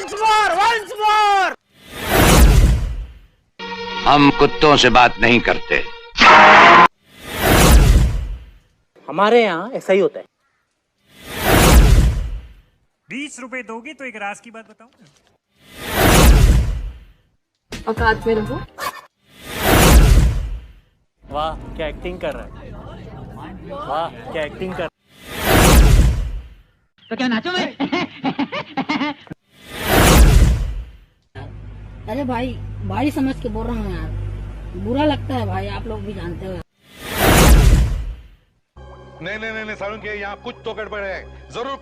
Once more. हम कुत्तों से बात नहीं करते। हमारे यहाँ ऐसा ही होता है। 20 रुपए दोगी तो एक राज की बात बताऊं। औकात में रहो। वाह क्या एक्टिंग कर रहा है, वाह क्या एक्टिंग कर। तो क्या नाचो मैं? अरे भाई भाई समझ के बोल रहा हूँ यार, बुरा लगता है भाई, आप लोग भी जानते हो। नहीं, सारुण के यहाँ कुछ तो गड़बड़ है जरूर।